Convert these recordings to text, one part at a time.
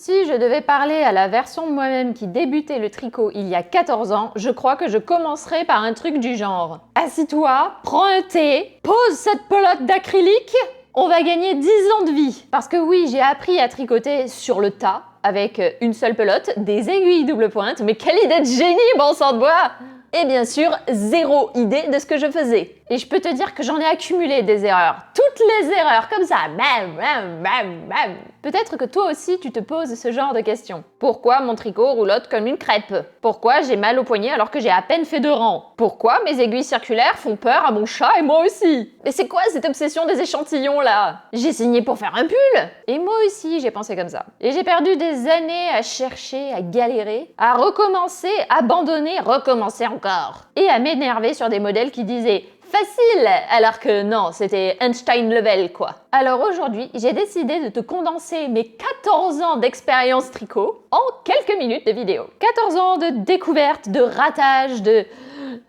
Si je devais parler à la version de moi-même qui débutait le tricot il y a 14 ans, je crois que je commencerais par un truc du genre. Assis-toi, prends un thé, pose cette pelote d'acrylique, on va gagner 10 ans de vie. Parce que oui, j'ai appris à tricoter sur le tas, avec une seule pelote, des aiguilles double pointe, mais quelle idée de génie, bon sang de bois! Et bien sûr, zéro idée de ce que je faisais. Et je peux te dire que j'en ai accumulé des erreurs. Toutes les erreurs, comme ça. Bam, bam, bam, bam. Peut-être que toi aussi tu te poses ce genre de questions. Pourquoi mon tricot roulotte comme une crêpe? Pourquoi j'ai mal au poignet alors que j'ai à peine fait 2 rangs? Pourquoi mes aiguilles circulaires font peur à mon chat et moi aussi? Mais c'est quoi cette obsession des échantillons là? J'ai signé pour faire un pull? Et moi aussi j'ai pensé comme ça. Et j'ai perdu des années à chercher, à galérer, à recommencer, abandonner, recommencer encore. Et à m'énerver sur des modèles qui disaient facile, alors que non, c'était Einstein level quoi. Alors aujourd'hui, j'ai décidé de te condenser mes 14 ans d'expérience tricot en quelques minutes de vidéo. 14 ans de découverte, de ratage, de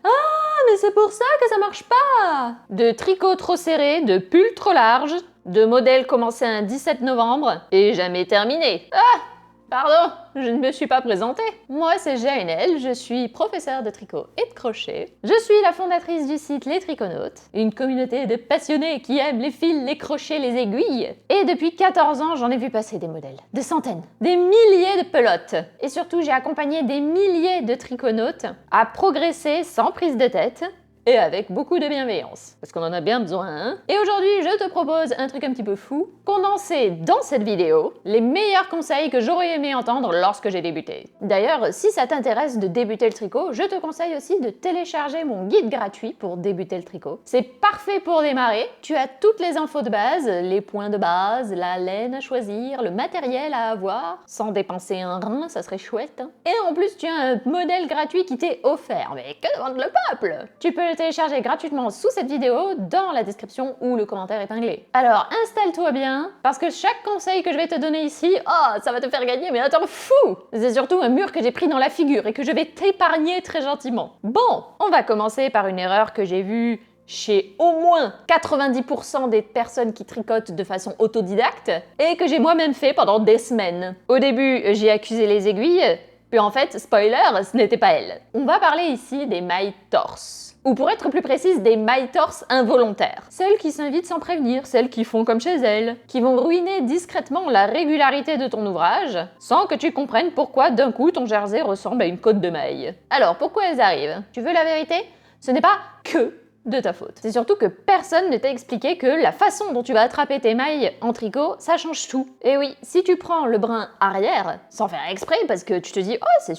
ah mais c'est pour ça que ça marche pas, de tricot trop serré, de pull trop large, de modèles commencés un 17 novembre et jamais terminé. Ah! Pardon, je ne me suis pas présentée. Moi, c'est Jaënel, je suis professeure de tricot et de crochet. Je suis la fondatrice du site Les Triconautes, une communauté de passionnés qui aiment les fils, les crochets, les aiguilles. Et depuis 14 ans, j'en ai vu passer des modèles, des centaines, des milliers de pelotes. Et surtout, j'ai accompagné des milliers de triconautes à progresser sans prise de tête, et avec beaucoup de bienveillance, parce qu'on en a bien besoin, hein. Et aujourd'hui, je te propose un truc un petit peu fou, condenser dans cette vidéo les meilleurs conseils que j'aurais aimé entendre lorsque j'ai débuté. D'ailleurs, si ça t'intéresse de débuter le tricot, je te conseille aussi de télécharger mon guide gratuit pour débuter le tricot. C'est parfait pour démarrer, tu as toutes les infos de base, les points de base, la laine à choisir, le matériel à avoir, sans dépenser un rein, ça serait chouette, hein. Et en plus, tu as un modèle gratuit qui t'est offert, mais que demande le peuple? Tu peux le télécharger gratuitement sous cette vidéo, dans la description ou le commentaire épinglé. Alors installe-toi bien, parce que chaque conseil que je vais te donner ici, oh, ça va te faire gagner mais un temps fou! C'est surtout un mur que j'ai pris dans la figure et que je vais t'épargner très gentiment. Bon, on va commencer par une erreur que j'ai vue chez au moins 90% des personnes qui tricotent de façon autodidacte et que j'ai moi-même fait pendant des semaines. Au début, j'ai accusé les aiguilles, puis en fait, spoiler, ce n'était pas elles. On va parler ici des mailles torse. Ou pour être plus précise, des mailles torse involontaires. Celles qui s'invitent sans prévenir, celles qui font comme chez elles, qui vont ruiner discrètement la régularité de ton ouvrage, sans que tu comprennes pourquoi d'un coup ton jersey ressemble à une côte de maille. Alors, pourquoi elles arrivent? Tu veux la vérité? Ce n'est pas que de ta faute. C'est surtout que personne ne t'a expliqué que la façon dont tu vas attraper tes mailles en tricot, ça change tout. Et oui, si tu prends le brin arrière, sans faire exprès, parce que tu te dis « Oh,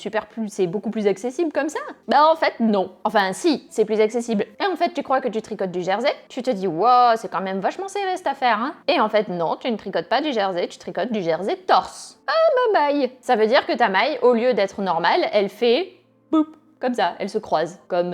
c'est beaucoup plus accessible comme ça », bah en fait, non. Enfin, si, c'est plus accessible. Et en fait, tu crois que tu tricotes du jersey, tu te dis « Wow, c'est quand même vachement serré cette affaire, hein ». Et en fait, non, tu ne tricotes pas du jersey, tu tricotes du jersey torse. Ah, ma maille. Ça veut dire que ta maille, au lieu d'être normale, elle fait « boop », comme ça, elle se croise, comme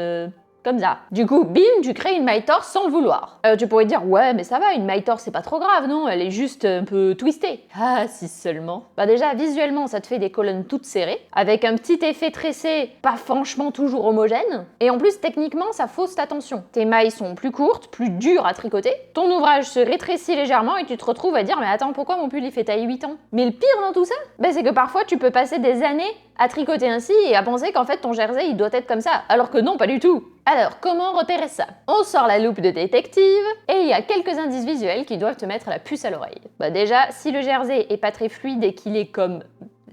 ça. Du coup, bim, tu crées une maille torse sans le vouloir. Tu pourrais dire, ouais, mais ça va, une maille torse, c'est pas trop grave, non? Elle est juste un peu twistée. Ah, si seulement. Bah déjà, visuellement, ça te fait des colonnes toutes serrées, avec un petit effet tressé, pas franchement toujours homogène. Et en plus, techniquement, ça fausse ta tension. Tes mailles sont plus courtes, plus dures à tricoter. Ton ouvrage se rétrécit légèrement et tu te retrouves à dire, mais attends, pourquoi mon pull il fait taille 8 ans? Mais le pire dans tout ça, bah, c'est que parfois, tu peux passer des années à tricoter ainsi et à penser qu'en fait ton jersey il doit être comme ça, alors que non, pas du tout. Alors, comment repérer ça? On sort la loupe de détective et il y a quelques indices visuels qui doivent te mettre la puce à l'oreille. Bah déjà, si le jersey est pas très fluide et qu'il est comme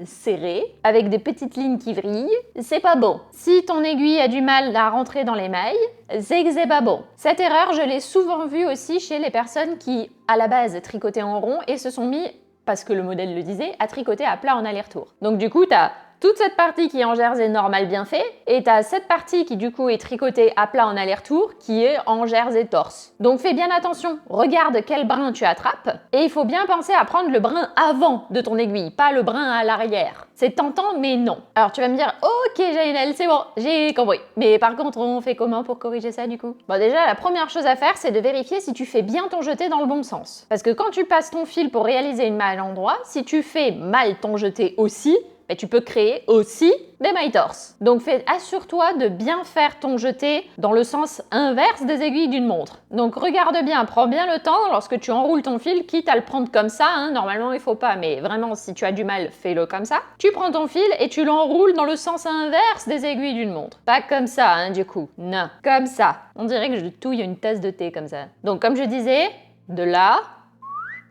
serré, avec des petites lignes qui vrillent, c'est pas bon. Si ton aiguille a du mal à rentrer dans les mailles, c'est que c'est pas bon. Cette erreur, je l'ai souvent vue aussi chez les personnes qui, à la base, tricotaient en rond et se sont mis, parce que le modèle le disait, à tricoter à plat en aller-retour. Donc du coup, t'as toute cette partie qui est en jersey normal bien fait, et t'as cette partie qui du coup est tricotée à plat en aller-retour, qui est en jersey torse. Donc fais bien attention, regarde quel brin tu attrapes, et il faut bien penser à prendre le brin avant de ton aiguille, pas le brin à l'arrière. C'est tentant, mais non. Alors tu vas me dire, ok Jaënel, c'est bon, j'ai compris. Mais par contre, on fait comment pour corriger ça du coup? Bon déjà, la première chose à faire, c'est de vérifier si tu fais bien ton jeté dans le bon sens. Parce que quand tu passes ton fil pour réaliser une maille à l'endroit, si tu fais mal ton jeté aussi, ben, tu peux créer aussi des mailles torse. Donc assure-toi de bien faire ton jeté dans le sens inverse des aiguilles d'une montre. Donc regarde bien, prends bien le temps lorsque tu enroules ton fil, quitte à le prendre comme ça, hein. Normalement il faut pas, mais vraiment si tu as du mal, fais-le comme ça. Tu prends ton fil et tu l'enroules dans le sens inverse des aiguilles d'une montre. Pas comme ça, hein, du coup, non, comme ça. On dirait que je touille une tasse de thé comme ça. Donc comme je disais, de là,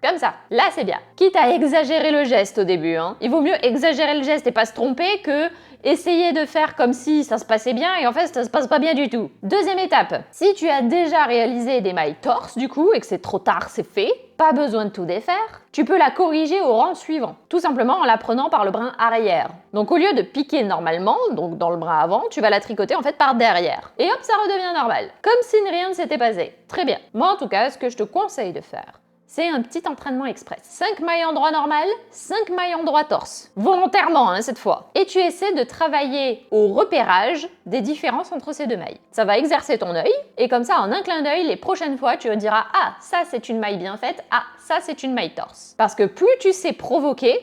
comme ça. Là, c'est bien. Quitte à exagérer le geste au début, hein. Il vaut mieux exagérer le geste et pas se tromper que essayer de faire comme si ça se passait bien et en fait, ça se passe pas bien du tout. Deuxième étape. Si tu as déjà réalisé des mailles torse, du coup, et que c'est trop tard, c'est fait, pas besoin de tout défaire, tu peux la corriger au rang suivant. Tout simplement en la prenant par le brin arrière. Donc au lieu de piquer normalement, donc dans le brin avant, tu vas la tricoter en fait par derrière. Et hop, ça redevient normal. Comme si rien ne s'était passé. Très bien. Moi, en tout cas, ce que je te conseille de faire, c'est un petit entraînement express. 5 mailles en droit normal, 5 mailles en droit torse. Volontairement, hein, cette fois. Et tu essaies de travailler au repérage des différences entre ces deux mailles. Ça va exercer ton œil, et comme ça, en un clin d'œil, les prochaines fois, tu te diras « Ah, ça c'est une maille bien faite, ah, ça c'est une maille torse ». Parce que plus tu sais provoquer,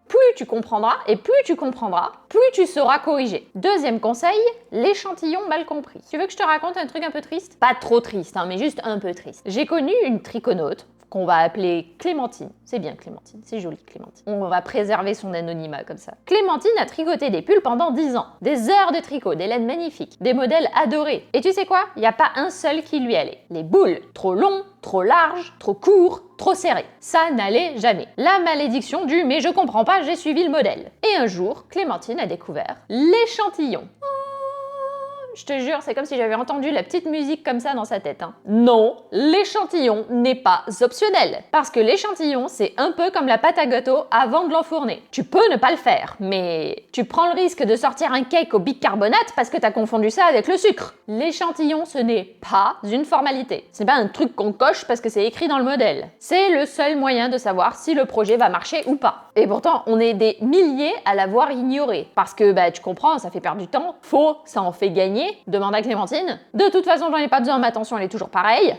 plus tu comprendras, et plus tu comprendras, plus tu sauras corriger. Deuxième conseil, l'échantillon mal compris. Tu veux que je te raconte un truc un peu triste? Pas trop triste, hein, mais juste un peu triste. J'ai connu une triconaute qu'on va appeler Clémentine. C'est bien Clémentine, c'est joli Clémentine. On va préserver son anonymat comme ça. Clémentine a tricoté des pulls pendant 10 ans. Des heures de tricot, des laines magnifiques, des modèles adorés. Et tu sais quoi? Il n'y a pas un seul qui lui allait. Les boules, trop longs, trop larges, trop courts, trop serrés. Ça n'allait jamais. La malédiction du « mais je comprends pas, j'ai suivi le modèle ». Et un jour, Clémentine a découvert l'échantillon. Je te jure, c'est comme si j'avais entendu la petite musique comme ça dans sa tête. Hein. Non, l'échantillon n'est pas optionnel. Parce que l'échantillon, c'est un peu comme la pâte à gâteau avant de l'enfourner. Tu peux ne pas le faire, mais tu prends le risque de sortir un cake au bicarbonate parce que t'as confondu ça avec le sucre. L'échantillon, ce n'est pas une formalité. C'est pas un truc qu'on coche parce que c'est écrit dans le modèle. C'est le seul moyen de savoir si le projet va marcher ou pas. Et pourtant, on est des milliers à l'avoir ignoré. Parce que, bah, tu comprends, ça fait perdre du temps. Faux, ça en fait gagner. Demande à Clémentine. De toute façon, j'en ai pas besoin, ma tension elle est toujours pareille.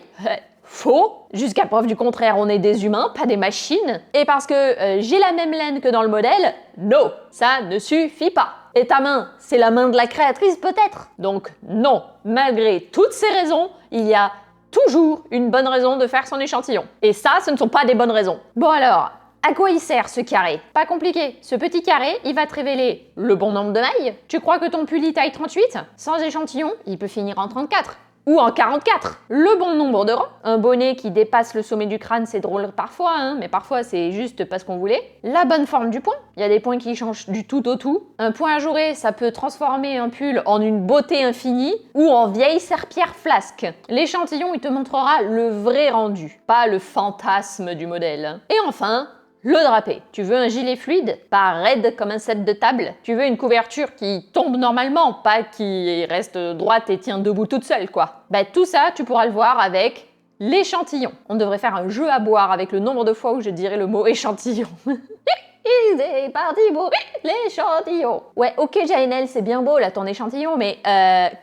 Faux. Jusqu'à preuve du contraire, on est des humains, pas des machines. Et parce que j'ai la même laine que dans le modèle, non, ça ne suffit pas. Et ta main, c'est la main de la créatrice peut-être. Donc non, malgré toutes ces raisons, il y a toujours une bonne raison de faire son échantillon. Et ça, ce ne sont pas des bonnes raisons. Bon alors, à quoi il sert ce carré? Pas compliqué. Ce petit carré, il va te révéler le bon nombre de mailles. Tu crois que ton pull il taille 38? Sans échantillon, il peut finir en 34. Ou en 44. Le bon nombre de rangs. Un bonnet qui dépasse le sommet du crâne, c'est drôle parfois, hein, mais parfois c'est juste parce qu'on voulait. La bonne forme du point. Il y a des points qui changent du tout au tout. Un point ajouré, ça peut transformer un pull en une beauté infinie ou en vieille serpillère flasque. L'échantillon, il te montrera le vrai rendu, pas le fantasme du modèle. Et enfin, le drapé. Tu veux un gilet fluide, pas raide comme un set de table. Tu veux une couverture qui tombe normalement, pas qui reste droite et tient debout toute seule, quoi. Bah tout ça, tu pourras le voir avec l'échantillon. On devrait faire un jeu à boire avec le nombre de fois où je dirais le mot échantillon. Il est parti pour l'échantillon. Ouais, ok Jaënel, c'est bien beau là ton échantillon, mais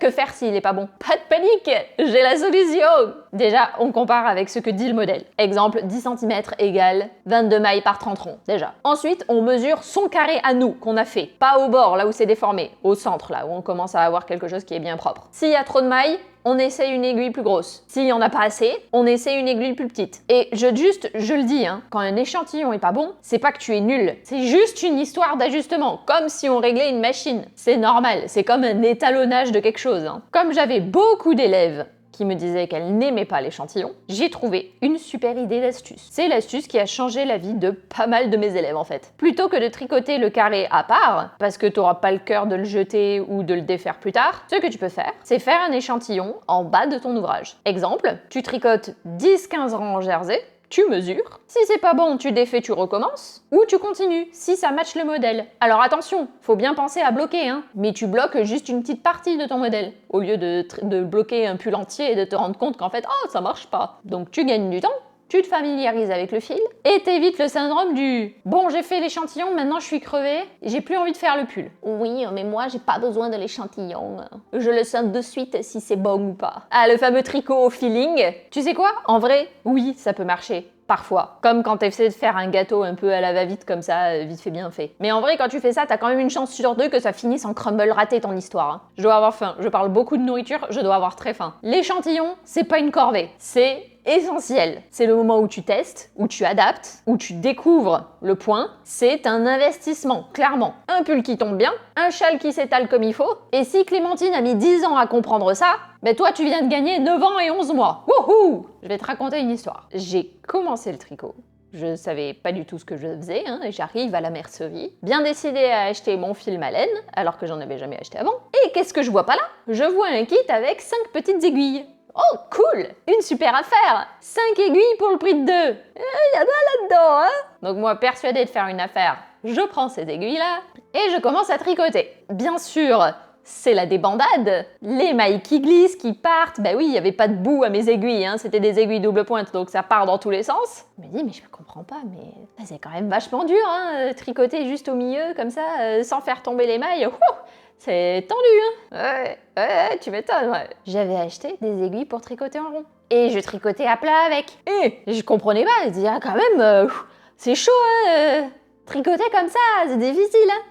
que faire s'il est pas bon? Pas de panique, j'ai la solution. Déjà, on compare avec ce que dit le modèle. Exemple, 10 cm égale 22 mailles par 30 ronds, déjà. Ensuite, on mesure son carré à nous, qu'on a fait. Pas au bord, là où c'est déformé. Au centre, là où on commence à avoir quelque chose qui est bien propre. S'il y a trop de mailles, on essaie une aiguille plus grosse. S'il n'y en a pas assez, on essaie une aiguille plus petite. Et je le dis, hein, quand un échantillon est pas bon, c'est pas que tu es nul. C'est juste une histoire d'ajustement, comme si on réglait une machine. C'est normal, c'est comme un étalonnage de quelque chose. Hein. Comme j'avais beaucoup d'élèves qui me disait qu'elle n'aimait pas l'échantillon, j'ai trouvé une super idée d'astuce. C'est l'astuce qui a changé la vie de pas mal de mes élèves en fait. Plutôt que de tricoter le carré à part, parce que t'auras pas le cœur de le jeter ou de le défaire plus tard, ce que tu peux faire, c'est faire un échantillon en bas de ton ouvrage. Exemple, tu tricotes 10-15 rangs en jersey, tu mesures. Si c'est pas bon, tu défais, tu recommences. Ou tu continues, si ça matche le modèle. Alors attention, faut bien penser à bloquer, hein. Mais tu bloques juste une petite partie de ton modèle, au lieu de bloquer un pull entier et de te rendre compte qu'en fait, oh, ça marche pas. Donc tu gagnes du temps, tu te familiarises avec le fil, et t'évites le syndrome du « bon, j'ai fait l'échantillon, maintenant je suis crevée, j'ai plus envie de faire le pull ». Oui, mais moi, j'ai pas besoin de l'échantillon. Je le sens de suite si c'est bon ou pas. Ah, le fameux tricot au feeling. Tu sais quoi? En vrai, oui, ça peut marcher. Parfois. Comme quand t'essaies de faire un gâteau un peu à la va-vite comme ça, vite fait bien fait. Mais en vrai, quand tu fais ça, t'as quand même une chance sur 2 que ça finisse en crumble raté ton histoire. Hein. Je dois avoir faim, je parle beaucoup de nourriture, je dois avoir très faim. L'échantillon, c'est pas une corvée, c'est essentiel. C'est le moment où tu testes, où tu adaptes, où tu découvres le point. C'est un investissement, clairement. Un pull qui tombe bien, un châle qui s'étale comme il faut. Et si Clémentine a mis 10 ans à comprendre ça, ben toi tu viens de gagner 9 ans et 11 mois. Wouhou! Je vais te raconter une histoire. J'ai commencé le tricot. Je savais pas du tout ce que je faisais, hein, et j'arrive à la mercerie, bien décidée à acheter mon fil à laine, alors que j'en avais jamais acheté avant. Et qu'est-ce que je vois pas là? Je vois un kit avec 5 petites aiguilles. Oh, cool! Une super affaire! 5 aiguilles pour le prix de 2! Y a pas là-dedans, hein? Donc moi, persuadée de faire une affaire, je prends ces aiguilles-là et je commence à tricoter. Bien sûr, c'est la débandade, les mailles qui glissent, qui partent. Bah oui, il n'y avait pas de bout à mes aiguilles, hein. C'était des aiguilles double pointe, donc ça part dans tous les sens. Je me dis, mais je comprends pas, mais c'est quand même vachement dur, hein, tricoter juste au milieu, comme ça, sans faire tomber les mailles. Ouh, c'est tendu, hein. Ouais, tu m'étonnes, ouais. J'avais acheté des aiguilles pour tricoter en rond. Et je tricotais à plat avec. Et je comprenais pas, je disais, ah, quand même, c'est chaud, hein, tricoter comme ça, c'est difficile, hein.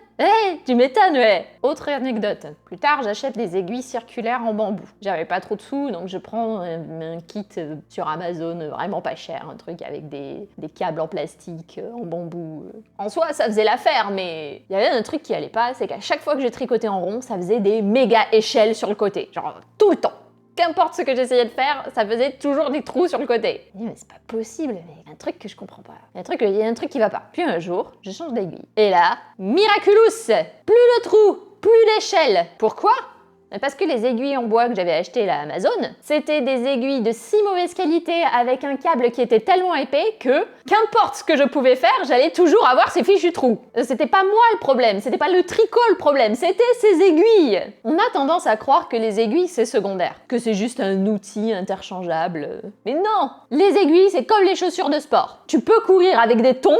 Tu m'étonnes, ouais. Autre anecdote. Plus tard, j'achète des aiguilles circulaires en bambou. J'avais pas trop de sous, donc je prends un kit sur Amazon vraiment pas cher, un truc avec des câbles en plastique, en bambou. En soi, ça faisait l'affaire, mais il y avait un truc qui allait pas, c'est qu'à chaque fois que j'ai tricoté en rond, ça faisait des méga échelles sur le côté. Genre, tout le temps. Qu'importe ce que j'essayais de faire, ça faisait toujours des trous sur le côté. Je me dis, mais c'est pas possible, mais il y a un truc que je comprends pas. Il y a un truc qui va pas. Puis un jour, je change d'aiguille. Et là, miraculous! Plus de trous, plus d'échelle. Pourquoi? Parce que les aiguilles en bois que j'avais achetées à Amazon, c'était des aiguilles de si mauvaise qualité avec un câble qui était tellement épais que, qu'importe ce que je pouvais faire, j'allais toujours avoir ces fichus trous. C'était pas moi le problème, c'était pas le tricot le problème, c'était ces aiguilles. On a tendance à croire que les aiguilles c'est secondaire, que c'est juste un outil interchangeable. Mais non! Les aiguilles c'est comme les chaussures de sport. Tu peux courir avec des tongs,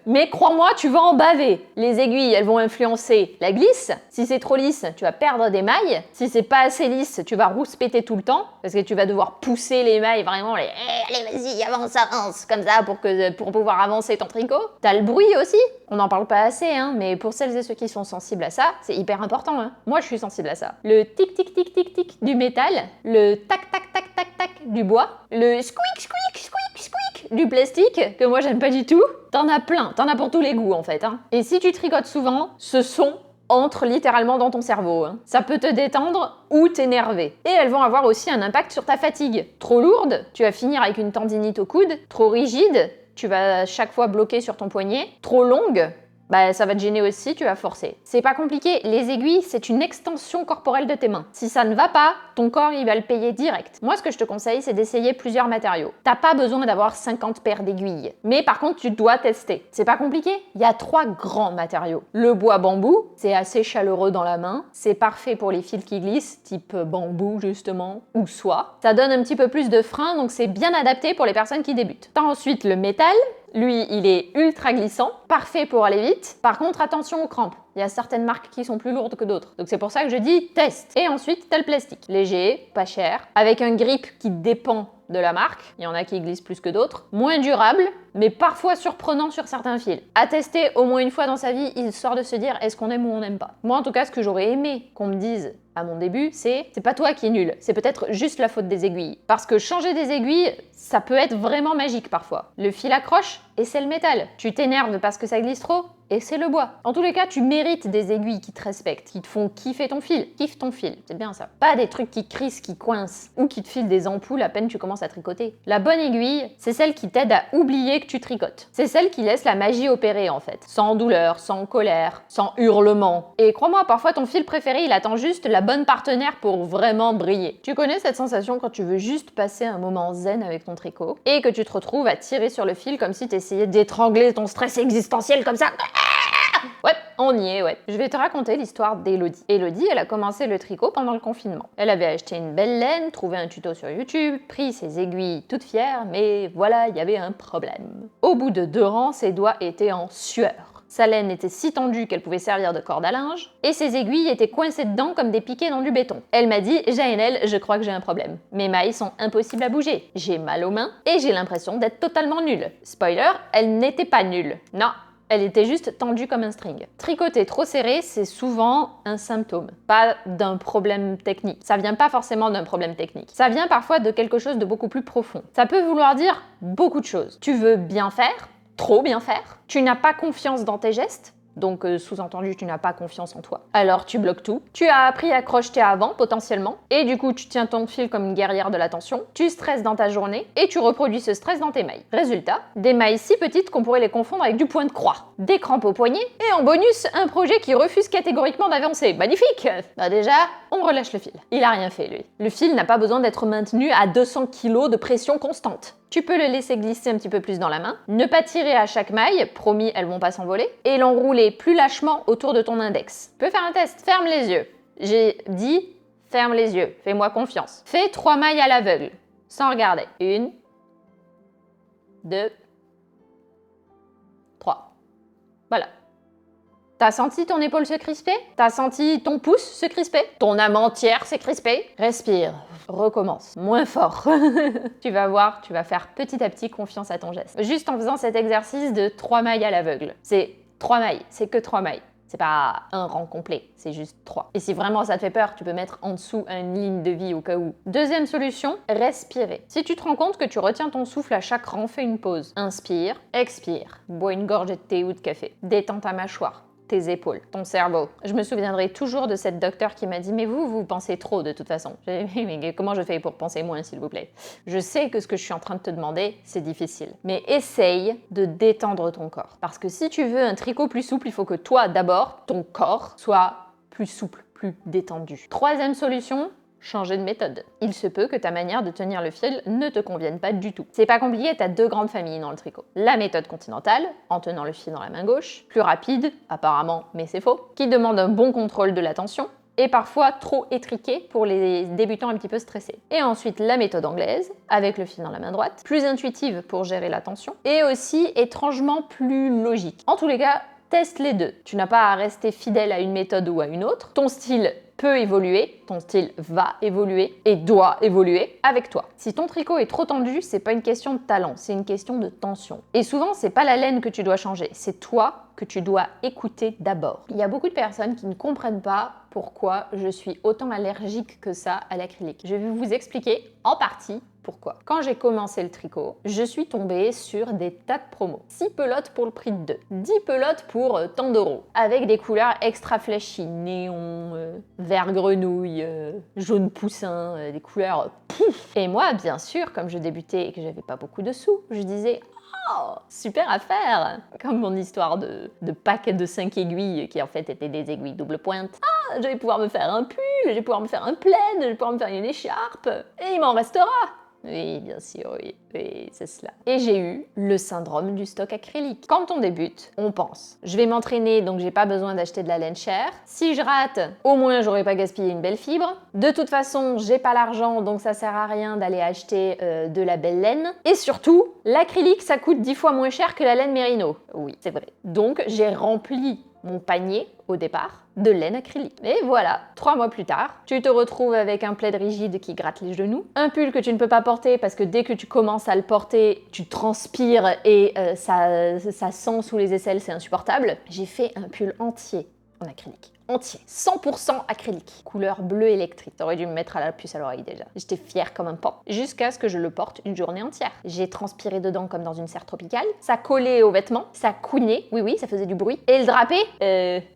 mais crois-moi, tu vas en baver. Les aiguilles, elles vont influencer la glisse. Si c'est trop lisse, tu vas perdre des mailles. Si c'est pas assez lisse, tu vas rouspéter tout le temps, parce que tu vas devoir pousser les mailles, vraiment les allez vas-y, avance, comme ça, pour pouvoir avancer ton tricot. T'as le bruit aussi, on n'en parle pas assez, hein, mais pour celles et ceux qui sont sensibles à ça, c'est hyper important. Hein. Moi, je suis sensible à ça. Le tic tic tic tic tic du métal, le tac tac tac tac tac du bois, le squeak squeak squeak squeak du plastique, que moi j'aime pas du tout. T'en as plein, t'en as pour tous les goûts en fait. Hein. Et si tu tricotes souvent, ce son entre littéralement dans ton cerveau. Hein. Ça peut te détendre ou t'énerver. Et elles vont avoir aussi un impact sur ta fatigue. Trop lourde, tu vas finir avec une tendinite au coude. Trop rigide, tu vas chaque fois bloquer sur ton poignet. Trop longue, bah ça va te gêner aussi, tu vas forcer. C'est pas compliqué, les aiguilles, c'est une extension corporelle de tes mains. Si ça ne va pas, ton corps, il va le payer direct. Moi, ce que je te conseille, c'est d'essayer plusieurs matériaux. T'as pas besoin d'avoir 50 paires d'aiguilles. Mais par contre, tu dois tester. C'est pas compliqué. Il y a 3 grands matériaux. Le bois bambou, c'est assez chaleureux dans la main. C'est parfait pour les fils qui glissent, type bambou justement, ou soie. Ça donne un petit peu plus de frein, donc c'est bien adapté pour les personnes qui débutent. T'as ensuite le métal. Lui, il est ultra glissant, parfait pour aller vite. Par contre, attention aux crampes. Il y a certaines marques qui sont plus lourdes que d'autres. Donc c'est pour ça que je dis teste. Et ensuite, t'as le plastique. Léger, pas cher, avec un grip qui dépend de la marque. Il y en a qui glissent plus que d'autres. Moins durable, mais parfois surprenant sur certains fils. À tester au moins une fois dans sa vie, histoire de se dire est-ce qu'on aime ou on n'aime pas. Moi, en tout cas, ce que j'aurais aimé qu'on me dise à mon début, c'est pas toi qui es nul, c'est peut-être juste la faute des aiguilles. Parce que changer des aiguilles, ça peut être vraiment magique parfois. Le fil accroche et c'est le métal. Tu t'énerves parce que ça glisse trop et c'est le bois. En tous les cas, tu mérites des aiguilles qui te respectent, qui te font kiffer ton fil. Kiffe ton fil, c'est bien ça. Pas des trucs qui crissent, qui coincent, ou qui te filent des ampoules à peine tu commences à tricoter. La bonne aiguille, c'est celle qui t'aide à oublier que tu tricotes. C'est celle qui laisse la magie opérer en fait. Sans douleur, sans colère, sans hurlement. Et crois-moi, parfois ton fil préféré, il attend juste la bonne partenaire pour vraiment briller. Tu connais cette sensation quand tu veux juste passer un moment zen avec ton tricot et que tu te retrouves à tirer sur le fil comme si t'essayais d'étrangler ton stress existentiel comme ça. Ouais, on y est, ouais. Je vais te raconter l'histoire d'Elodie. Elodie, elle a commencé le tricot pendant le confinement. Elle avait acheté une belle laine, trouvé un tuto sur YouTube, pris ses aiguilles toute fière, mais voilà, il y avait un problème. Au bout de 2 rangs, ses doigts étaient en sueur. Sa laine était si tendue qu'elle pouvait servir de corde à linge, et ses aiguilles étaient coincées dedans comme des piquets dans du béton. Elle m'a dit « Jaënel, je crois que j'ai un problème. Mes mailles sont impossibles à bouger. J'ai mal aux mains et j'ai l'impression d'être totalement nulle. » Spoiler, elle n'était pas nulle. Non, elle était juste tendue comme un string. Tricoter trop serré, c'est souvent un symptôme, pas d'un problème technique. Ça vient pas forcément d'un problème technique. Ça vient parfois de quelque chose de beaucoup plus profond. Ça peut vouloir dire beaucoup de choses. Tu veux bien faire, trop bien faire. Tu n'as pas confiance dans tes gestes. Donc sous-entendu, tu n'as pas confiance en toi. Alors tu bloques tout. Tu as appris à crocheter avant, potentiellement, et du coup tu tiens ton fil comme une guerrière de l'attention, tu stresses dans ta journée, et tu reproduis ce stress dans tes mailles. Résultat, des mailles si petites qu'on pourrait les confondre avec du point de croix, des crampes au poignet, et en bonus, un projet qui refuse catégoriquement d'avancer. Magnifique! Bah déjà, on relâche le fil. Il a rien fait, lui. Le fil n'a pas besoin d'être maintenu à 200 kg de pression constante. Tu peux le laisser glisser un petit peu plus dans la main, ne pas tirer à chaque maille, promis, elles vont pas s'envoler, et l'enrouler plus lâchement autour de ton index. Tu peux faire un test, ferme les yeux. J'ai dit, ferme les yeux, fais-moi confiance. Fais 3 mailles à l'aveugle, sans regarder. 1, 2, 3. Voilà. T'as senti ton épaule se crisper? T'as senti ton pouce se crisper? Ton âme entière s'est crispée? Respire, recommence, moins fort. Tu vas voir, tu vas faire petit à petit confiance à ton geste. Juste en faisant cet exercice de 3 mailles à l'aveugle. C'est 3 mailles, c'est que 3 mailles. C'est pas un rang complet, c'est juste 3. Et si vraiment ça te fait peur, tu peux mettre en dessous une ligne de vie au cas où. Deuxième solution, respirer. Si tu te rends compte que tu retiens ton souffle à chaque rang, fais une pause. Inspire, expire, bois une gorgée de thé ou de café. Détends ta mâchoire, tes épaules, ton cerveau. Je me souviendrai toujours de cette docteure qui m'a dit « Mais vous pensez trop de toute façon. » J'ai dit « Mais comment je fais pour penser moins, s'il vous plaît ?» Je sais que ce que je suis en train de te demander, c'est difficile. Mais essaye de détendre ton corps. Parce que si tu veux un tricot plus souple, il faut que toi, d'abord, ton corps soit plus souple, plus détendu. Troisième solution, changer de méthode. Il se peut que ta manière de tenir le fil ne te convienne pas du tout. C'est pas compliqué, t'as 2 grandes familles dans le tricot. La méthode continentale, en tenant le fil dans la main gauche, plus rapide, apparemment, mais c'est faux, qui demande un bon contrôle de la tension, et parfois trop étriqué pour les débutants un petit peu stressés. Et ensuite la méthode anglaise, avec le fil dans la main droite, plus intuitive pour gérer la tension, et aussi étrangement plus logique. En tous les cas, teste les deux. Tu n'as pas à rester fidèle à une méthode ou à une autre. Ton style peut évoluer, ton style va évoluer et doit évoluer avec toi. Si ton tricot est trop tendu, c'est pas une question de talent, c'est une question de tension. Et souvent, c'est pas la laine que tu dois changer, c'est toi que tu dois écouter d'abord. Il y a beaucoup de personnes qui ne comprennent pas pourquoi je suis autant allergique que ça à l'acrylique. Je vais vous expliquer en partie pourquoi. Quand j'ai commencé le tricot, je suis tombée sur des tas de promos. 6 pelotes pour le prix de 2. 10 pelotes pour tant d'euros. Avec des couleurs extra flashy, néon, vert grenouille, jaune poussin, des couleurs pouf. Et moi, bien sûr, comme je débutais et que j'avais pas beaucoup de sous, je disais oh, super affaire! Comme mon histoire de pack de 5 aiguilles qui en fait étaient des aiguilles double pointe. Ah, je vais pouvoir me faire un pull, je vais pouvoir me faire un plaid, je vais pouvoir me faire une écharpe, et il m'en restera! Oui, bien sûr, oui, c'est cela. Et j'ai eu le syndrome du stock acrylique. Quand on débute, on pense, je vais m'entraîner donc j'ai pas besoin d'acheter de la laine chère. Si je rate, au moins j'aurais pas gaspillé une belle fibre. De toute façon, j'ai pas l'argent donc ça sert à rien d'aller acheter de la belle laine. Et surtout, l'acrylique ça coûte 10 fois moins cher que la laine mérino. Oui, c'est vrai. Donc j'ai rempli mon panier au départ de laine acrylique. Et voilà, 3 mois plus tard, tu te retrouves avec un plaid rigide qui gratte les genoux, un pull que tu ne peux pas porter parce que dès que tu commences à le porter, tu transpires et ça sent sous les aisselles, c'est insupportable. J'ai fait un pull entier en acrylique. Entier, 100% acrylique, couleur bleu électrique. T'aurais dû me mettre à la puce à l'oreille déjà. J'étais fière comme un pan, jusqu'à ce que je le porte une journée entière. J'ai transpiré dedans comme dans une serre tropicale, ça collait aux vêtements, ça couinait, oui, ça faisait du bruit. Et le drapé,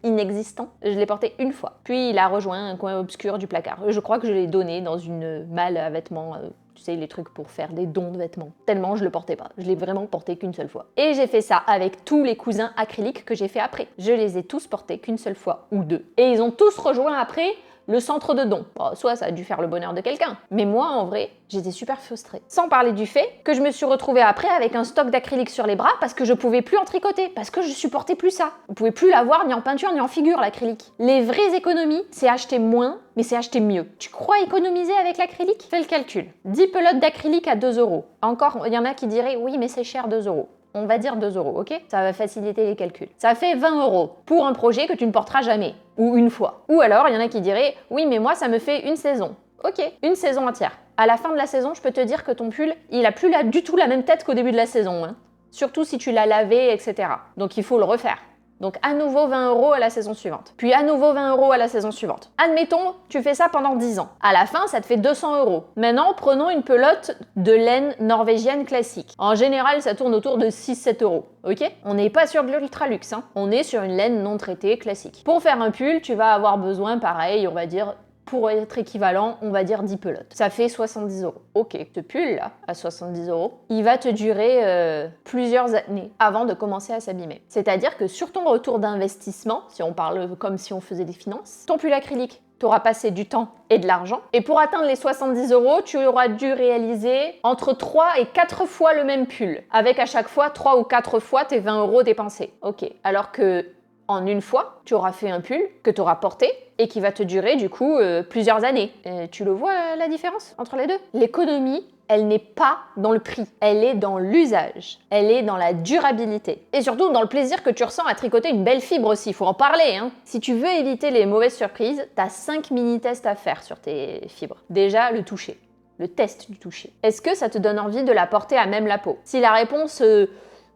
inexistant. Je l'ai porté une fois. Puis il a rejoint un coin obscur du placard. Je crois que je l'ai donné dans une malle à vêtements tu sais, les trucs pour faire des dons de vêtements. Tellement je le portais pas. Je l'ai vraiment porté qu'une seule fois. Et j'ai fait ça avec tous les cousins acryliques que j'ai fait après. Je les ai tous portés qu'une seule fois ou 2. Et ils ont tous rejoint après le centre de dons. Bon, soit ça a dû faire le bonheur de quelqu'un. Mais moi, en vrai, j'étais super frustrée. Sans parler du fait que je me suis retrouvée après avec un stock d'acrylique sur les bras parce que je pouvais plus en tricoter, parce que je supportais plus ça. On pouvait plus l'avoir ni en peinture ni en figure, l'acrylique. Les vraies économies, c'est acheter moins, mais c'est acheter mieux. Tu crois économiser avec l'acrylique? Fais le calcul. 10 pelotes d'acrylique à 2 euros. Encore, il y en a qui diraient, oui, mais c'est cher 2 euros. On va dire 2 euros, ok? Ça va faciliter les calculs. Ça fait 20 euros pour un projet que tu ne porteras jamais, ou une fois. Ou alors, il y en a qui diraient, oui, mais moi, ça me fait une saison. Ok, une saison entière. À la fin de la saison, je peux te dire que ton pull, il a plus du tout la même tête qu'au début de la saison. Hein. Surtout si tu l'as lavé, etc. Donc il faut le refaire. Donc à nouveau 20 euros à la saison suivante. Puis à nouveau 20 euros à la saison suivante. Admettons, tu fais ça pendant 10 ans. À la fin, ça te fait 200 euros. Maintenant, prenons une pelote de laine norvégienne classique. En général, ça tourne autour de 6-7 euros. Ok? On n'est pas sur de l'ultra luxe. Hein. On est sur une laine non traitée classique. Pour faire un pull, tu vas avoir besoin, pareil, on va dire, pour être équivalent, on va dire 10 pelotes. Ça fait 70 euros. Ok, ce pull-là, à 70 euros, il va te durer plusieurs années avant de commencer à s'abîmer. C'est-à-dire que sur ton retour d'investissement, si on parle comme si on faisait des finances, ton pull acrylique, tu auras passé du temps et de l'argent. Et pour atteindre les 70 euros, tu auras dû réaliser entre 3 et 4 fois le même pull, avec à chaque fois 3 ou 4 fois tes 20 euros dépensés. Ok, alors que en une fois, tu auras fait un pull que tu auras porté et qui va te durer du coup plusieurs années. Tu le vois la différence entre les deux? L'économie, elle n'est pas dans le prix, elle est dans l'usage, elle est dans la durabilité. Et surtout dans le plaisir que tu ressens à tricoter une belle fibre aussi, il faut en parler. Hein. Si tu veux éviter les mauvaises surprises, tu as 5 mini-tests à faire sur tes fibres. Déjà, le toucher, le test du toucher. Est-ce que ça te donne envie de la porter à même la peau? Si la réponse...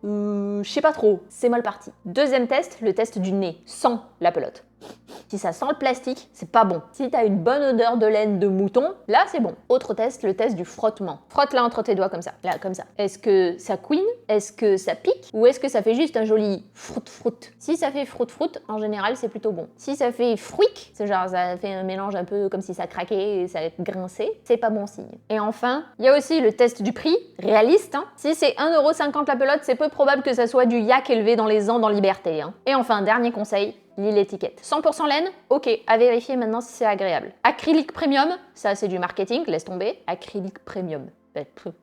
je sais pas trop, c'est mal parti. Deuxième test, le test du nez, sans la pelote. Si ça sent le plastique, c'est pas bon. Si t'as une bonne odeur de laine de mouton, là c'est bon. Autre test, le test du frottement. Frotte-la entre tes doigts comme ça, là comme ça. Est-ce que ça couine? Est-ce que ça pique? Ou est-ce que ça fait juste un joli froute-froute? Si ça fait froute-froute, en général c'est plutôt bon. Si ça fait fruic, c'est genre ça fait un mélange un peu comme si ça craquait et ça grinçait, c'est pas bon signe. Et enfin, il y a aussi le test du prix, réaliste. Hein. Si c'est 1,50€ la pelote, c'est peu probable que ça soit du yak élevé dans les Andes en liberté. Hein. Et enfin, dernier conseil, lis l'étiquette. 100% laine? Ok, à vérifier maintenant si c'est agréable. Acrylique premium? Ça c'est du marketing, laisse tomber. Acrylique premium.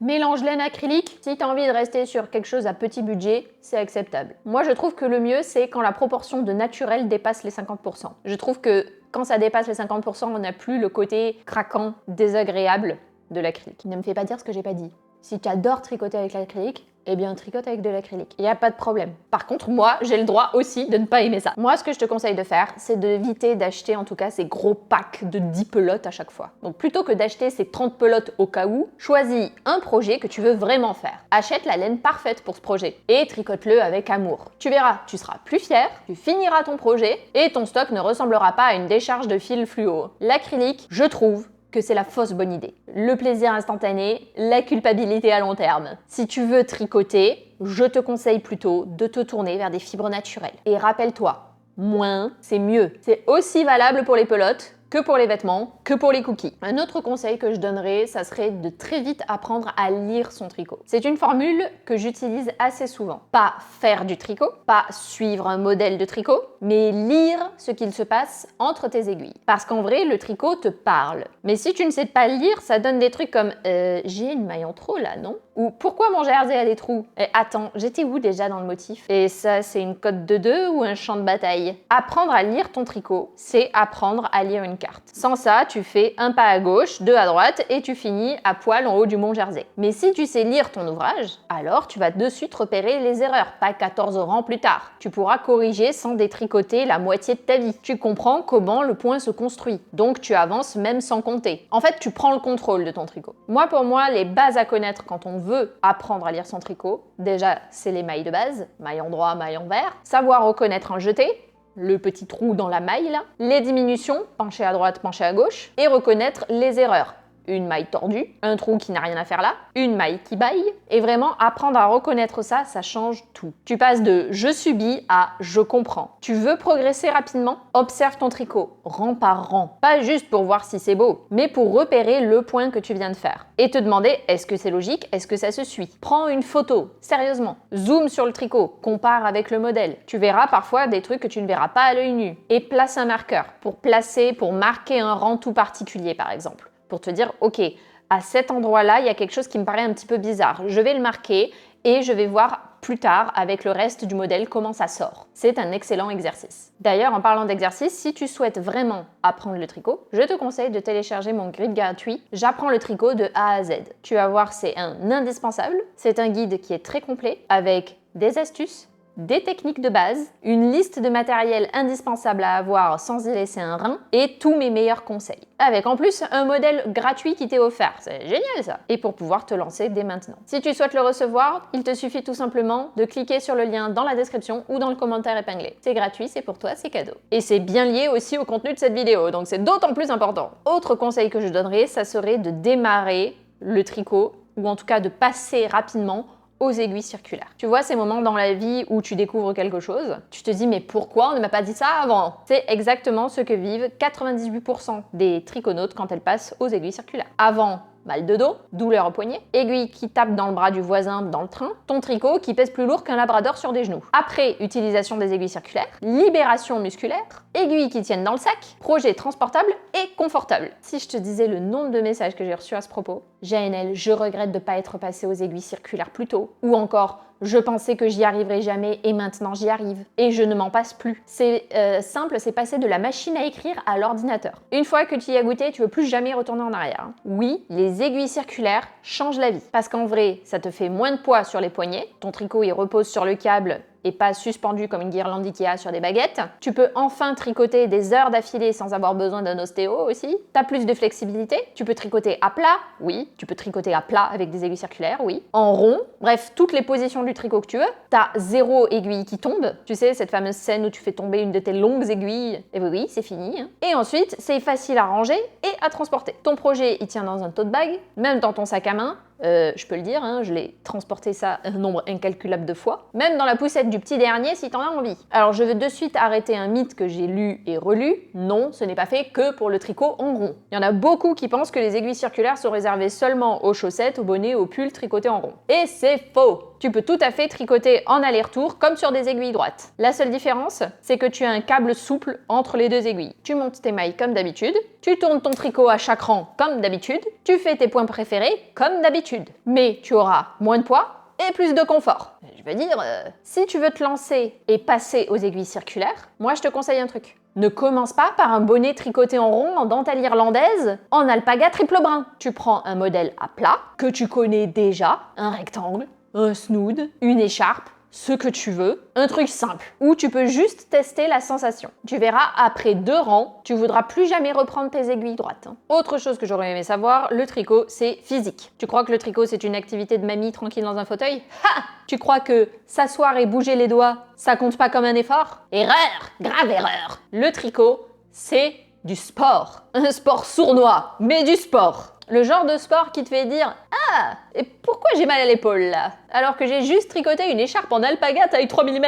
Mélange laine acrylique, si tu as envie de rester sur quelque chose à petit budget, c'est acceptable. Moi je trouve que le mieux c'est quand la proportion de naturel dépasse les 50%. Je trouve que quand ça dépasse les 50%, on n'a plus le côté craquant, désagréable de l'acrylique. Ne me fais pas dire ce que j'ai pas dit. Si tu adores tricoter avec l'acrylique, eh bien tricote avec de l'acrylique. Il n'y a pas de problème. Par contre, moi, j'ai le droit aussi de ne pas aimer ça. Moi, ce que je te conseille de faire, c'est d'éviter d'acheter en tout cas ces gros packs de 10 pelotes à chaque fois. Donc plutôt que d'acheter ces 30 pelotes au cas où, choisis un projet que tu veux vraiment faire. Achète la laine parfaite pour ce projet et tricote-le avec amour. Tu verras, tu seras plus fier, tu finiras ton projet et ton stock ne ressemblera pas à une décharge de fil fluo. L'acrylique, je trouve, que c'est la fausse bonne idée. Le plaisir instantané, la culpabilité à long terme. Si tu veux tricoter, je te conseille plutôt de te tourner vers des fibres naturelles. Et rappelle-toi, moins, c'est mieux. C'est aussi valable pour les pelotes que pour les vêtements, que pour les cookies. Un autre conseil que je donnerais, ça serait de très vite apprendre à lire son tricot. C'est une formule que j'utilise assez souvent. Pas faire du tricot, pas suivre un modèle de tricot, mais lire ce qu'il se passe entre tes aiguilles. Parce qu'en vrai, le tricot te parle. Mais si tu ne sais pas lire, ça donne des trucs comme j'ai une maille en trop là, non? Ou pourquoi mon jersey a des trous? Et attends, j'étais où déjà dans le motif? Et ça, c'est une cote de 2 ou un champ de bataille? Apprendre à lire ton tricot, c'est apprendre à lire une carte. Sans ça, tu fais un pas à gauche, deux à droite et tu finis à poil en haut du mont Jersey. Mais si tu sais lire ton ouvrage, alors tu vas de suite repérer les erreurs, pas 14 ans plus tard. Tu pourras corriger sans détricoter la moitié de ta vie. Tu comprends comment le point se construit. Donc tu avances même sans compter. En fait, tu prends le contrôle de ton tricot. Pour moi, les bases à connaître quand on veut apprendre à lire son tricot, déjà, c'est les mailles de base, maille en droit, maille en vert, savoir reconnaître un jeté, le petit trou dans la maille là, les diminutions, pencher à droite, pencher à gauche, et reconnaître les erreurs. Une maille tordue, un trou qui n'a rien à faire là, une maille qui baille, et vraiment apprendre à reconnaître ça, ça change tout. Tu passes de « je subis » à « je comprends ». Tu veux progresser rapidement? Observe ton tricot, rang par rang. Pas juste pour voir si c'est beau, mais pour repérer le point que tu viens de faire. Et te demander est-ce que c'est logique, est-ce que ça se suit? Prends une photo, sérieusement. Zoom sur le tricot, compare avec le modèle. Tu verras parfois des trucs que tu ne verras pas à l'œil nu. Et place un marqueur pour marquer un rang tout particulier par exemple. Pour te dire, ok, à cet endroit-là, il y a quelque chose qui me paraît un petit peu bizarre. Je vais le marquer et je vais voir plus tard avec le reste du modèle comment ça sort. C'est un excellent exercice. D'ailleurs, en parlant d'exercice, si tu souhaites vraiment apprendre le tricot, je te conseille de télécharger mon guide gratuit « J'apprends le tricot de A à Z ». Tu vas voir, c'est un indispensable. C'est un guide qui est très complet avec des astuces, des techniques de base, une liste de matériel indispensable à avoir sans y laisser un rein et tous mes meilleurs conseils. Avec en plus un modèle gratuit qui t'est offert, c'est génial ça! Et pour pouvoir te lancer dès maintenant. Si tu souhaites le recevoir, il te suffit tout simplement de cliquer sur le lien dans la description ou dans le commentaire épinglé. C'est gratuit, c'est pour toi, c'est cadeau. Et c'est bien lié aussi au contenu de cette vidéo, donc c'est d'autant plus important. Autre conseil que je donnerais, ça serait de démarrer le tricot, ou en tout cas de passer rapidement aux aiguilles circulaires. Tu vois ces moments dans la vie où tu découvres quelque chose, tu te dis mais pourquoi on ne m'a pas dit ça avant? C'est exactement ce que vivent 98% des triconautes quand elles passent aux aiguilles circulaires. Avant, mal de dos, douleur au poignet, aiguille qui tape dans le bras du voisin dans le train, ton tricot qui pèse plus lourd qu'un labrador sur des genoux. Après, utilisation des aiguilles circulaires, libération musculaire, aiguilles qui tiennent dans le sac, projet transportable et confortable. Si je te disais le nombre de messages que j'ai reçus à ce propos, JNL, je regrette de ne pas être passé aux aiguilles circulaires plus tôt, ou encore je pensais que j'y arriverais jamais et maintenant j'y arrive. Et je ne m'en passe plus. C'est simple, c'est passer de la machine à écrire à l'ordinateur. Une fois que tu y as goûté, tu veux plus jamais retourner en arrière. Oui, les aiguilles circulaires changent la vie. Parce qu'en vrai, ça te fait moins de poids sur les poignets. Ton tricot, il repose sur le câble et pas suspendu comme une guirlande Ikea sur des baguettes. Tu peux enfin tricoter des heures d'affilée sans avoir besoin d'un ostéo aussi. T'as plus de flexibilité. Tu peux tricoter à plat, oui. Tu peux tricoter à plat avec des aiguilles circulaires, oui. En rond, bref, toutes les positions du tricot que tu veux. T'as 0 aiguille qui tombe. Tu sais, cette fameuse scène où tu fais tomber une de tes longues aiguilles. Et oui, c'est fini. Hein. Et ensuite, c'est facile à ranger et à transporter. Ton projet, il tient dans un tote bag, même dans ton sac à main. Je peux le dire, hein, je l'ai transporté ça un nombre incalculable de fois. Même dans la poussette du petit dernier si t'en as envie. Alors je veux de suite arrêter un mythe que j'ai lu et relu. Non, ce n'est pas fait que pour le tricot en rond. Il y en a beaucoup qui pensent que les aiguilles circulaires sont réservées seulement aux chaussettes, aux bonnets, aux pulls tricotés en rond. Et c'est faux! Tu peux tout à fait tricoter en aller-retour comme sur des aiguilles droites. La seule différence, c'est que tu as un câble souple entre les deux aiguilles. Tu montes tes mailles comme d'habitude, tu tournes ton tricot à chaque rang comme d'habitude, tu fais tes points préférés comme d'habitude. Mais tu auras moins de poids et plus de confort. Je veux dire, si tu veux te lancer et passer aux aiguilles circulaires, moi je te conseille un truc. Ne commence pas par un bonnet tricoté en rond en dentelle irlandaise en alpaga triple brin. Tu prends un modèle à plat que tu connais déjà, un rectangle, un snood, une écharpe, ce que tu veux, un truc simple, où tu peux juste tester la sensation. Tu verras, après 2 rangs, tu voudras plus jamais reprendre tes aiguilles droites. Autre chose que j'aurais aimé savoir, le tricot, c'est physique. Tu crois que le tricot, c'est une activité de mamie tranquille dans un fauteuil? Ha! Tu crois que s'asseoir et bouger les doigts, ça compte pas comme un effort? Erreur! Grave erreur! Le tricot, c'est du sport. Un sport sournois, mais du sport. Le genre de sport qui te fait dire « Ah, et pourquoi j'ai mal à l'épaule là ?» alors que j'ai juste tricoté une écharpe en alpaga taille 3 mm.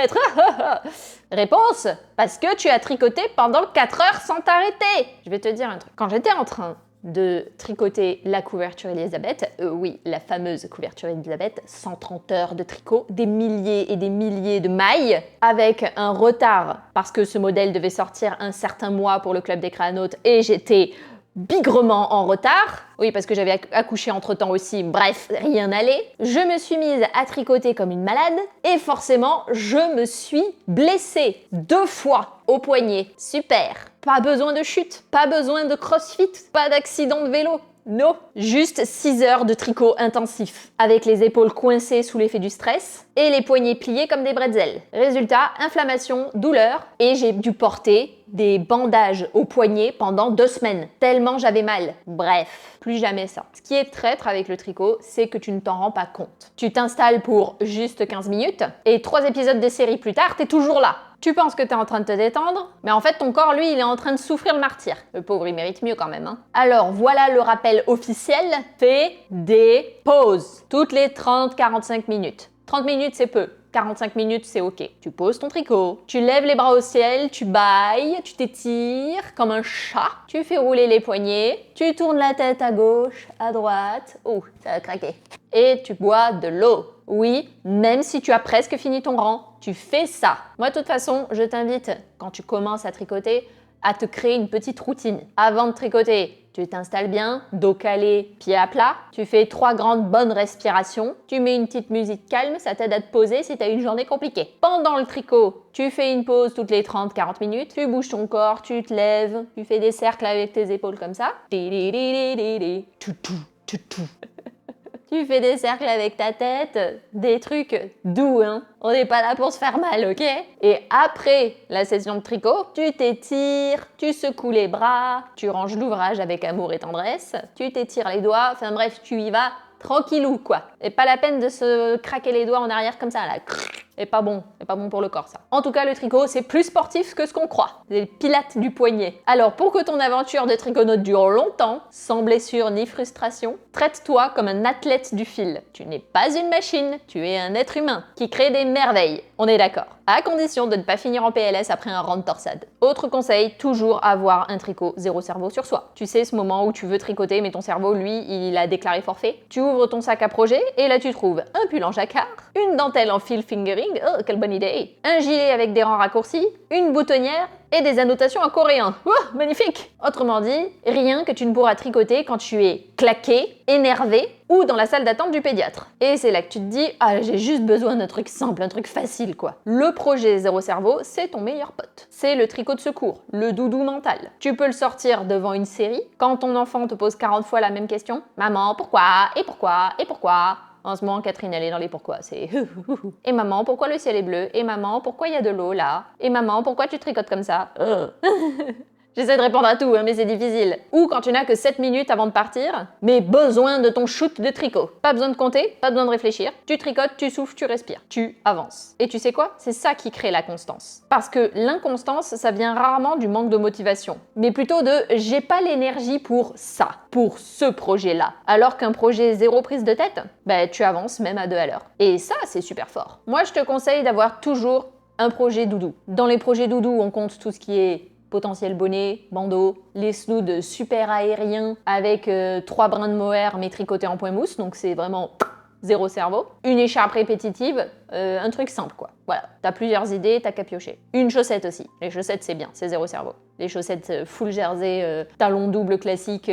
Réponse: parce que tu as tricoté pendant 4 heures sans t'arrêter. Je vais te dire un truc. Quand j'étais en train de tricoter la couverture Elisabeth, oui, la fameuse couverture Elisabeth, 130 heures de tricot, des milliers et des milliers de mailles, avec un retard, parce que ce modèle devait sortir un certain mois pour le club des créanotes, et j'étais bigrement en retard. Oui, parce que j'avais accouché entre-temps aussi, bref, rien n'allait. Je me suis mise à tricoter comme une malade, et forcément, je me suis blessée 2 fois au poignet. Super. Pas besoin de chute, pas besoin de crossfit, pas d'accident de vélo. Non, juste 6 heures de tricot intensif, avec les épaules coincées sous l'effet du stress et les poignets pliés comme des bretzels. Résultat, inflammation, douleur, et j'ai dû porter des bandages aux poignets pendant 2 semaines, tellement j'avais mal. Bref, plus jamais ça. Ce qui est traître avec le tricot, c'est que tu ne t'en rends pas compte. Tu t'installes pour juste 15 minutes, et 3 épisodes de série plus tard, t'es toujours là. Tu penses que t'es en train de te détendre, mais en fait ton corps, lui, il est en train de souffrir le martyre. Le pauvre, il mérite mieux quand même, hein. Alors voilà le rappel officiel, fais des pauses. Toutes les 30-45 minutes. 30 minutes, c'est peu. 45 minutes, c'est ok. Tu poses ton tricot, tu lèves les bras au ciel, tu bailles, tu t'étires comme un chat, tu fais rouler les poignets, tu tournes la tête à gauche, à droite, oh, ça a craqué. Et tu bois de l'eau. Oui, même si tu as presque fini ton rang, tu fais ça. Moi, de toute façon, je t'invite, quand tu commences à tricoter, à te créer une petite routine. Avant de tricoter, tu t'installes bien, dos calé, pied à plat, tu fais 3 grandes bonnes respirations, tu mets une petite musique calme, ça t'aide à te poser si tu as une journée compliquée. Pendant le tricot, tu fais une pause toutes les 30-40 minutes, tu bouges ton corps, tu te lèves, tu fais des cercles avec tes épaules comme ça. Tu fais des cercles avec ta tête, des trucs doux, hein. On n'est pas là pour se faire mal, ok? Et après la session de tricot, tu t'étires, tu secoues les bras, tu ranges l'ouvrage avec amour et tendresse, tu t'étires les doigts, enfin bref, tu y vas tranquillou, quoi. Et pas la peine de se craquer les doigts en arrière comme ça, là. C'est pas bon pour le corps, ça. En tout cas, le tricot, c'est plus sportif que ce qu'on croit. C'est le pilates du poignet. Alors, pour que ton aventure de triconaute dure longtemps, sans blessure ni frustration, traite-toi comme un athlète du fil. Tu n'es pas une machine, tu es un être humain qui crée des merveilles. On est d'accord. À condition de ne pas finir en PLS après un round torsade. Autre conseil, toujours avoir un tricot zéro cerveau sur soi. Tu sais ce moment où tu veux tricoter, mais ton cerveau, lui, il a déclaré forfait. Tu ouvres ton sac à projet et là tu trouves un pull en jacquard, une dentelle en fil fingering, oh quelle bonne idée, un gilet avec des rangs raccourcis, une boutonnière et des annotations en coréen. Oh, magnifique! Autrement dit, rien que tu ne pourras tricoter quand tu es claqué, énervé ou dans la salle d'attente du pédiatre. Et c'est là que tu te dis, ah j'ai juste besoin d'un truc simple, un truc facile quoi. Le projet Zéro Cerveau, c'est ton meilleur pote. C'est le tricot de secours, le doudou mental. Tu peux le sortir devant une série, quand ton enfant te pose 40 fois la même question. Maman, pourquoi? Et pourquoi? Et pourquoi? En ce moment, Catherine, elle est dans les pourquoi, c'est et maman, pourquoi le ciel est bleu? Et maman, pourquoi il y a de l'eau là? Et maman, pourquoi tu tricotes comme ça? J'essaie de répondre à tout, hein, mais c'est difficile. Ou quand tu n'as que 7 minutes avant de partir, mais besoin de ton shoot de tricot. Pas besoin de compter, pas besoin de réfléchir. Tu tricotes, tu souffles, tu respires. Tu avances. Et tu sais quoi? C'est ça qui crée la constance. Parce que l'inconstance, ça vient rarement du manque de motivation. Mais plutôt de « j'ai pas l'énergie pour ça, pour ce projet-là ». Alors qu'un projet zéro prise de tête, tu avances même à 2 à l'heure. Et ça, c'est super fort. Moi, je te conseille d'avoir toujours un projet doudou. Dans les projets doudou, on compte tout ce qui est potentiel bonnet, bandeau, les snoods super aériens avec 3 brins de mohair mais tricotés en point mousse, donc c'est vraiment zéro cerveau. Une écharpe répétitive, un truc simple quoi. Voilà, t'as plusieurs idées, t'as qu'à piocher. Une chaussette aussi. Les chaussettes c'est bien, c'est zéro cerveau. Les chaussettes full jersey, talons double classique,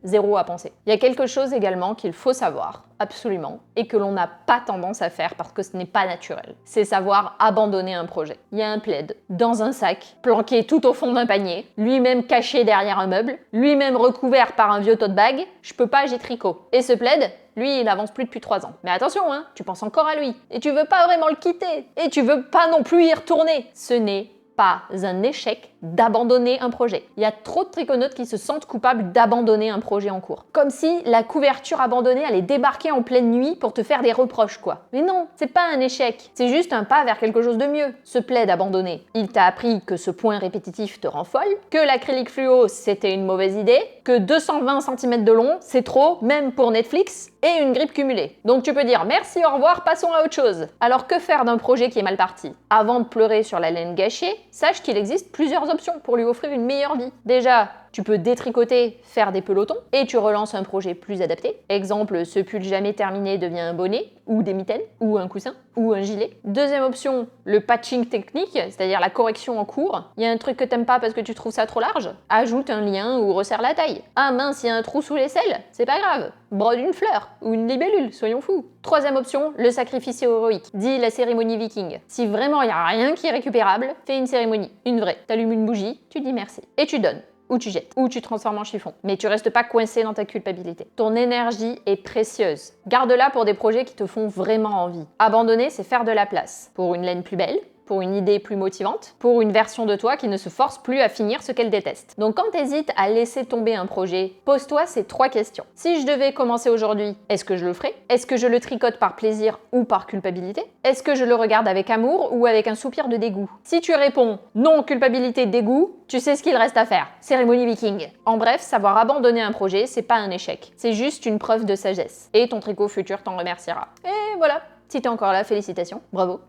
zéro à penser. Il y a quelque chose également qu'il faut savoir, absolument, et que l'on n'a pas tendance à faire parce que ce n'est pas naturel. C'est savoir abandonner un projet. Il y a un plaid dans un sac, planqué tout au fond d'un panier, lui-même caché derrière un meuble, lui-même recouvert par un vieux tote bag. Je peux pas, j'ai tricot. Et ce plaid, lui, il avance plus depuis 3 ans. Mais attention, hein, tu penses encore à lui. Et tu veux pas vraiment le quitter. Et tu veux pas non plus y retourner. Ce n'est pas un échec d'abandonner un projet. Il y a trop de triconautes qui se sentent coupables d'abandonner un projet en cours. Comme si la couverture abandonnée allait débarquer en pleine nuit pour te faire des reproches, quoi. Mais non, c'est pas un échec. C'est juste un pas vers quelque chose de mieux. Ce plaid abandonné, il t'a appris que ce point répétitif te rend folle, que l'acrylique fluo, c'était une mauvaise idée, que 220 cm de long, c'est trop, même pour Netflix, et une grippe cumulée. Donc tu peux dire merci, au revoir, passons à autre chose. Alors que faire d'un projet qui est mal parti? Avant de pleurer sur la laine gâchée, sache qu'il existe plusieurs options pour lui offrir une meilleure vie. Déjà, tu peux détricoter, faire des pelotons, et tu relances un projet plus adapté. Exemple, ce pull jamais terminé devient un bonnet, ou des mitaines, ou un coussin, ou un gilet. Deuxième option, le patching technique, c'est-à-dire la correction en cours. Il y a un truc que t'aimes pas parce que tu trouves ça trop large, ajoute un lien ou resserre la taille. Ah mince, il y a un trou sous l'aisselle, c'est pas grave, brode une fleur, ou une libellule, soyons fous. Troisième option, le sacrifice héroïque, dit la cérémonie viking. Si vraiment il y a rien qui est récupérable, fais une cérémonie, une vraie. T'allumes une bougie, tu dis merci, et tu donnes. Ou tu jettes, ou tu transformes en chiffon. Mais tu restes pas coincé dans ta culpabilité. Ton énergie est précieuse. Garde-la pour des projets qui te font vraiment envie. Abandonner, c'est faire de la place. Pour une laine plus belle, pour une idée plus motivante, pour une version de toi qui ne se force plus à finir ce qu'elle déteste. Donc quand tu hésites à laisser tomber un projet, pose-toi ces 3 questions. Si je devais commencer aujourd'hui, est-ce que je le ferais? Est-ce que je le tricote par plaisir ou par culpabilité? Est-ce que je le regarde avec amour ou avec un soupir de dégoût? Si tu réponds non, culpabilité, dégoût, tu sais ce qu'il reste à faire. Cérémonie viking. En bref, savoir abandonner un projet, c'est pas un échec. C'est juste une preuve de sagesse. Et ton tricot futur t'en remerciera. Et voilà. Si t'es encore là, félicitations. Bravo.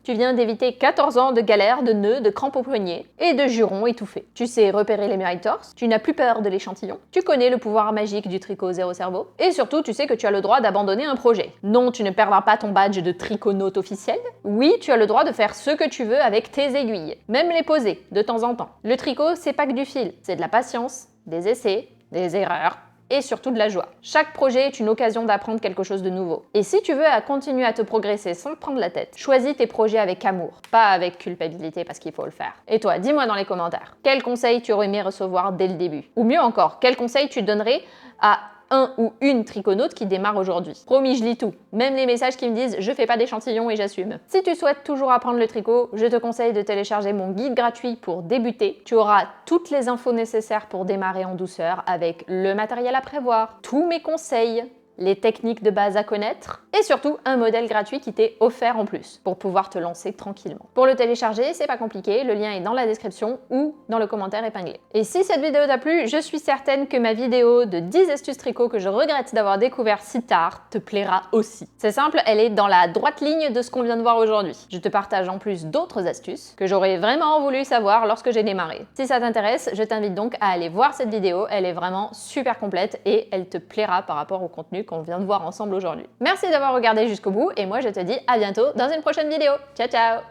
Tu viens d'éviter 14 ans de galères, de nœuds, de crampes aux poignets et de jurons étouffés. Tu sais repérer les murailles torses, tu n'as plus peur de l'échantillon, tu connais le pouvoir magique du tricot zéro cerveau, et surtout tu sais que tu as le droit d'abandonner un projet. Non, tu ne perdras pas ton badge de triconaute officiel. Oui, tu as le droit de faire ce que tu veux avec tes aiguilles, même les poser de temps en temps. Le tricot, c'est pas que du fil, c'est de la patience, des essais, des erreurs, et surtout de la joie. Chaque projet est une occasion d'apprendre quelque chose de nouveau. Et si tu veux continuer à te progresser sans te prendre la tête, choisis tes projets avec amour, pas avec culpabilité parce qu'il faut le faire. Et toi, dis-moi dans les commentaires, quel conseil tu aurais aimé recevoir dès le début? Ou mieux encore, quel conseil tu donnerais à un ou une triconaute qui démarre aujourd'hui? Promis, je lis tout, même les messages qui me disent « je fais pas d'échantillon et j'assume ». Si tu souhaites toujours apprendre le tricot, je te conseille de télécharger mon guide gratuit pour débuter. Tu auras toutes les infos nécessaires pour démarrer en douceur avec le matériel à prévoir, tous mes conseils, les techniques de base à connaître et surtout un modèle gratuit qui t'est offert en plus pour pouvoir te lancer tranquillement. Pour le télécharger, c'est pas compliqué, le lien est dans la description ou dans le commentaire épinglé. Et si cette vidéo t'a plu, je suis certaine que ma vidéo de 10 astuces tricot que je regrette d'avoir découvert si tard te plaira aussi. C'est simple, elle est dans la droite ligne de ce qu'on vient de voir aujourd'hui. Je te partage en plus d'autres astuces que j'aurais vraiment voulu savoir lorsque j'ai démarré. Si ça t'intéresse, je t'invite donc à aller voir cette vidéo, elle est vraiment super complète et elle te plaira par rapport au contenu qu'on vient de voir ensemble aujourd'hui. Merci d'avoir regardé jusqu'au bout et moi je te dis à bientôt dans une prochaine vidéo. Ciao ciao!